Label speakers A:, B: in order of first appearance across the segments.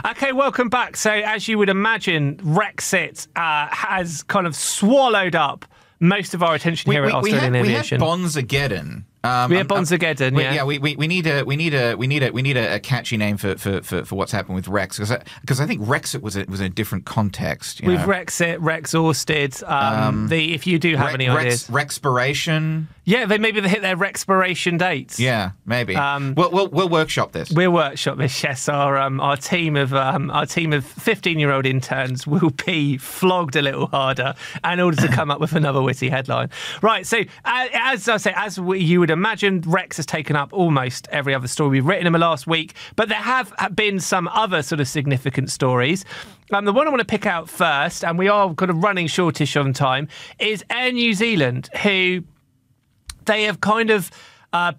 A: Okay, welcome back. So, as you would imagine, Brexit has kind of swallowed up most of our attention here at Australian Aviation.
B: We had Bonzageddon.
A: Bonzageddon.
B: Yeah, we need a catchy name for what's happened with Rex, because I think Rexit was in a different context.
A: With Rexit, Rexhausted. If you do have any ideas,
B: Rexpiration.
A: Yeah, they hit their Rexpiration dates.
B: Yeah, maybe. We'll workshop this.
A: We'll workshop this. Yes, our team of 15-year-old interns will be flogged a little harder in order to come up with another witty headline. Right. So as I say, you would imagine, Rex has taken up almost every other story we've written in the last week, but there have been some other sort of significant stories. The one I want to pick out first, and we are kind of running shortish on time, is Air New Zealand, who they have kind of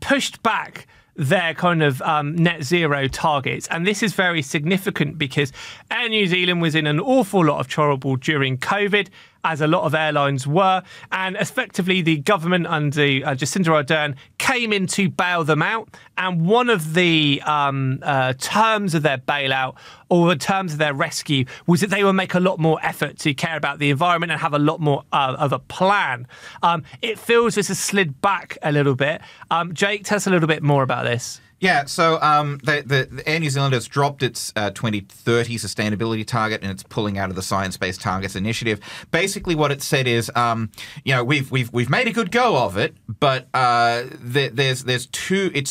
A: pushed back their kind of net zero targets. And this is very significant because Air New Zealand was in an awful lot of trouble during COVID, as a lot of airlines were. And effectively, the government under Jacinda Ardern came in to bail them out. And one of the terms of their bailout, or the terms of their rescue, was that they would make a lot more effort to care about the environment and have a lot more of a plan. It feels this has slid back a little bit. Jake, tell us a little bit more about this.
B: Yeah, so the Air New Zealand has dropped its 2030 sustainability target, and it's pulling out of the Science Based Targets Initiative. Basically, what it said is, we've made a good go of it, but it's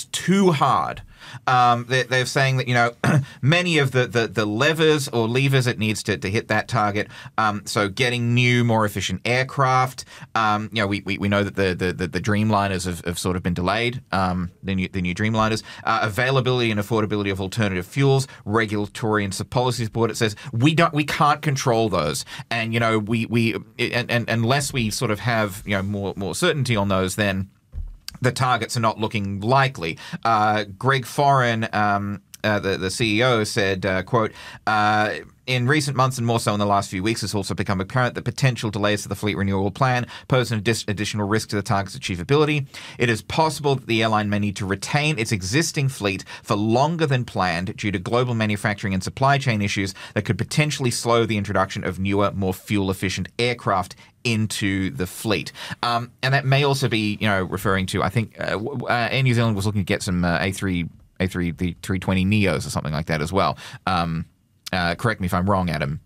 B: too hard. They're saying that many of the levers or levers it needs to hit that target. So getting new, more efficient aircraft. We know that the Dreamliners have sort of been delayed. The new Dreamliners. Availability and affordability of alternative fuels, regulatory and policy support. It says we can't control those, and unless we sort of have more certainty on those, then the targets are not looking likely. Greg Foran, the CEO, said, quote, in recent months and more so in the last few weeks, it's also become apparent that potential delays to the fleet renewal plan pose an additional risk to the target's achievability. It is possible that the airline may need to retain its existing fleet for longer than planned due to global manufacturing and supply chain issues that could potentially slow the introduction of newer, more fuel-efficient aircraft into the fleet. And that may also be, referring to, I think, Air New Zealand was looking to get some the 320 Neos or something like that as well. Correct me if I'm wrong, Adam.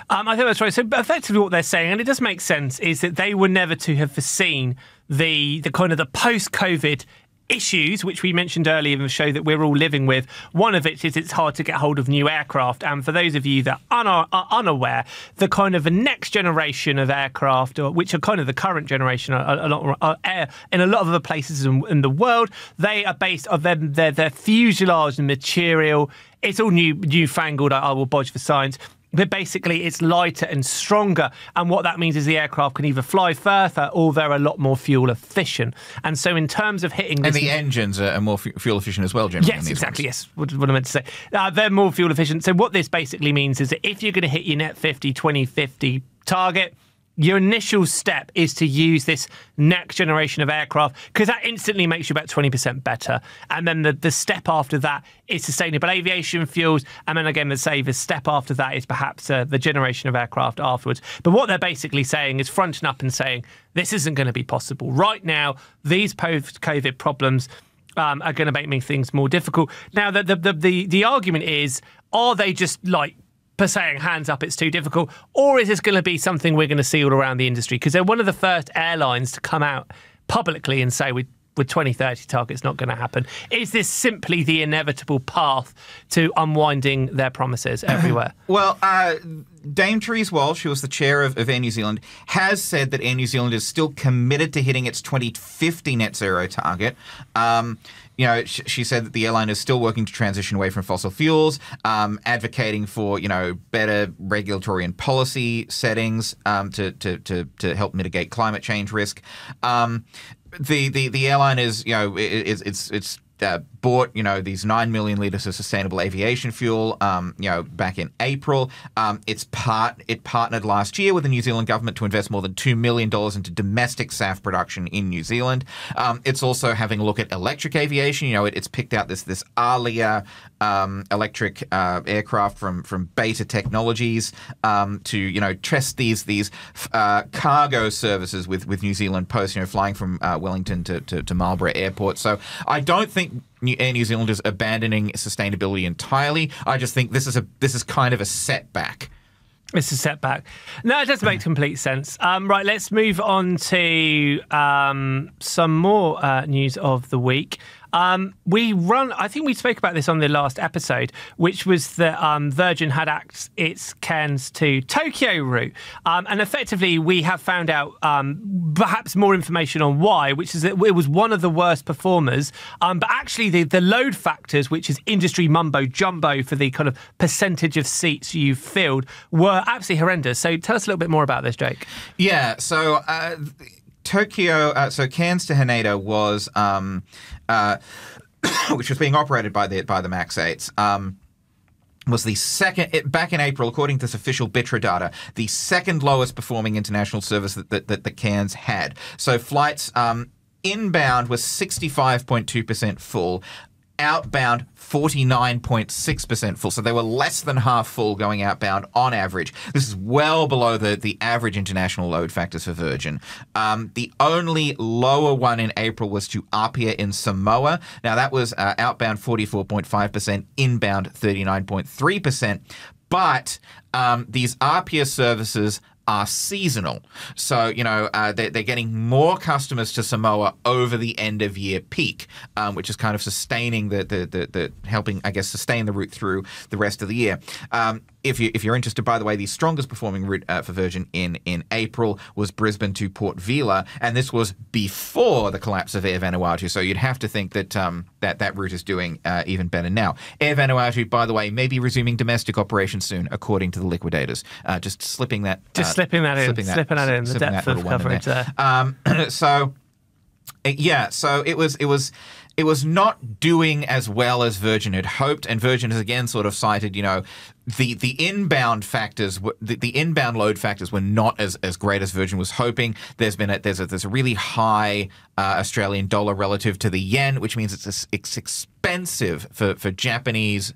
A: I think that's right. So effectively what they're saying, and it does make sense, is that they were never to have foreseen the kind of the post-COVID issues, which we mentioned earlier in the show that we're all living with. One of it is it's hard to get hold of new aircraft. And for those of you that are unaware, the kind of the next generation of aircraft, which are kind of the current generation, in a lot of other places in the world, they are based on their fuselage and material. It's all newfangled. I will bodge for science. But basically, it's lighter and stronger. And what that means is the aircraft can either fly further or they're a lot more fuel efficient. And so in terms of hitting this...
B: And the engines are more fuel efficient as well, generally.
A: Yes, exactly. Yes, what I meant to say. They're more fuel efficient. So what this basically means is that if you're going to hit your net 2050 target, your initial step is to use this next generation of aircraft, because that instantly makes you about 20% better. And then the step after that is sustainable aviation fuels. And then again, the step after that is perhaps the generation of aircraft afterwards. But what they're basically saying is fronting up and saying, this isn't going to be possible. Right now, these post-COVID problems are going to make things more difficult. Now, the argument is, are they just saying hands up, it's too difficult, or is this going to be something we're going to see all around the industry? Because they're one of the first airlines to come out publicly and say with 2030 targets not going to happen. Is this simply the inevitable path to unwinding their promises everywhere?
B: Well, Dame Therese Walsh, who was the chair of Air New Zealand, has said that Air New Zealand is still committed to hitting its 2050 net zero target. She said that the airline is still working to transition away from fossil fuels, advocating for, better regulatory and policy settings to help mitigate climate change risk. The airline is, it's bought, these 9 million litres of sustainable aviation fuel, back in April. It partnered last year with the New Zealand government to invest more than $2 million into domestic SAF production in New Zealand. It's also having a look at electric aviation. It's picked out this ALIA electric aircraft from Beta Technologies to test these cargo services with New Zealand Post, flying from Wellington to Marlborough Airport. So I don't think Air New Zealand is abandoning sustainability entirely. I just think this is kind of a setback.
A: It's a setback. No, it does make complete sense. Right, let's move on to some more news of the week. I think we spoke about this on the last episode, which was that Virgin had axed its Cairns to Tokyo route. And effectively, we have found out perhaps more information on why, which is that it was one of the worst performers. But actually, the load factors, which is industry mumbo jumbo for the kind of percentage of seats you've filled, were absolutely horrendous. So tell us a little bit more about this, Jake.
B: Yeah, so Tokyo, so Cairns to Haneda was, which was being operated by the MAX 8s, was the second, back in April, according to this official BITRA data, the second lowest performing international service that Cairns had. So flights inbound was 65.2% full. Outbound 49.6% full. So they were less than half full going outbound on average. This is well below the average international load factors for Virgin. The only lower one in April was to Apia in Samoa. Now that was outbound 44.5%, inbound 39.3%. But these Apia services are seasonal. So, they're getting more customers to Samoa over the end of year peak, which is kind of sustaining the helping, I guess, sustain the route through the rest of the year. If you're interested, by the way, the strongest performing route for Virgin in April was Brisbane to Port Vila, and this was before the collapse of Air Vanuatu. So you'd have to think that that route is doing even better now. Air Vanuatu, by the way, may be resuming domestic operations soon, according to the liquidators. Just slipping that in. The depth of coverage there. So it was not doing as well as Virgin had hoped, and Virgin has again sort of cited, the inbound factors, the inbound load factors were not as great as Virgin was hoping. There's a really high Australian dollar relative to the yen, which means it's expensive for Japanese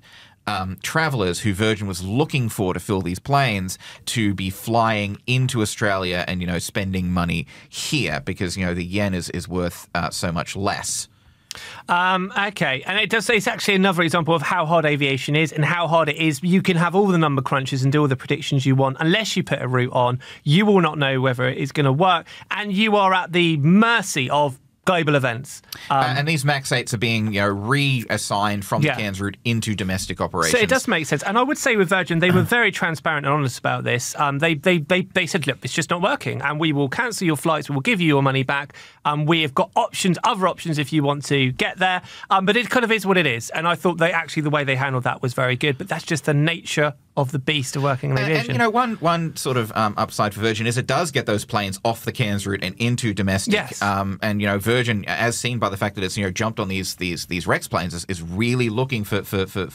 B: travelers who Virgin was looking for to fill these planes to be flying into Australia and, spending money here because, the yen is worth so much less.
A: Okay, and it's actually another example of how hard aviation is and how hard it is. You can have all the number crunches and do all the predictions you want. Unless you put a route on, you will not know whether it is going to work, and you are at the mercy of global events.
B: And these MAX 8s are being reassigned from the Cairns route into domestic operations.
A: So it does make sense. And I would say with Virgin, they were very transparent and honest about this. They said, look, it's just not working, and we will cancel your flights. We will give you your money back. We have got other options if you want to get there. But it kind of is what it is. And I thought the way they handled that was very good. But that's just the nature of the beast of working in aviation.
B: And one sort of upside for Virgin is it does get those planes off the Cairns route and into domestic.
A: Yes.
B: And Virgin, as seen by the fact that it's jumped on these Rex planes, is really looking for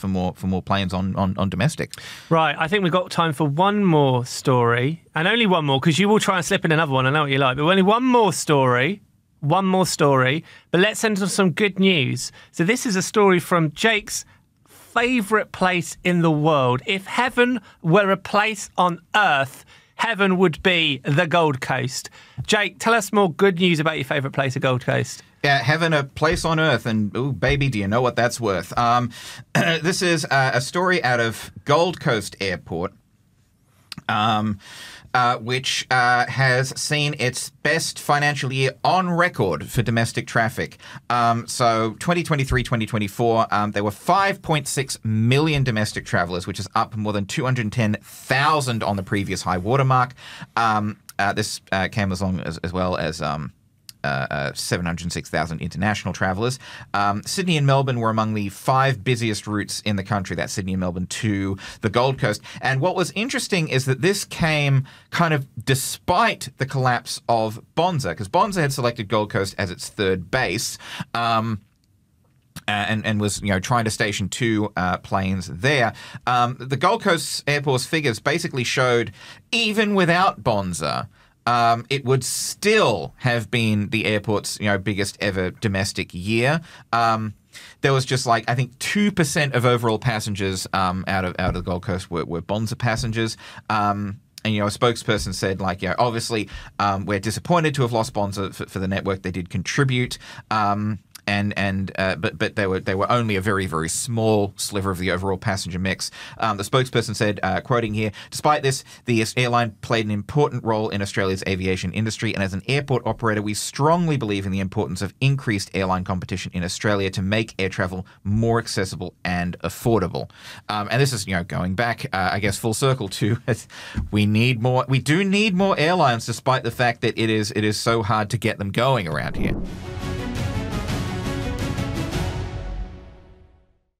B: more planes on domestic.
A: Right. I think we've got time for one more story, and only one more, because you will try and slip in another one. I know what you like, but only one more story. But let's end on some good news. So this is a story from Jake's favourite place in the world. If heaven were a place on earth, heaven would be the Gold Coast. Jake, tell us more good news about your favourite place, the Gold Coast.
B: Yeah, heaven, a place on earth, and ooh, baby, do you know what that's worth? This is a story out of Gold Coast Airport, which has seen its best financial year on record for domestic traffic. So 2023-2024, there were 5.6 million domestic travellers, which is up more than 210,000 on the previous high watermark. This came along as well as 706,000 international travellers. Sydney and Melbourne were among the 5 busiest routes in the country. That's Sydney and Melbourne to the Gold Coast. And what was interesting is that this came kind of despite the collapse of Bonza, because Bonza had selected Gold Coast as its third base. And was trying to station 2 planes there. The Gold Coast Airport's figures basically showed even without Bonza, it would still have been the airport's biggest ever domestic year. there was just like, I think 2% of overall passengers out of the Gold Coast were Bonza passengers. And, you know, a spokesperson said, like, yeah, obviously, we're disappointed to have lost Bonza for the network. They did contribute. But they were only a very, very small sliver of the overall passenger mix. The spokesperson said, quoting here, despite this, the airline played an important role in Australia's aviation industry, and as an airport operator, we strongly believe in the importance of increased airline competition in Australia to make air travel more accessible and affordable. And this is, you know, going back, I guess, full circle to we do need more airlines, despite the fact that it is so hard to get them going around here.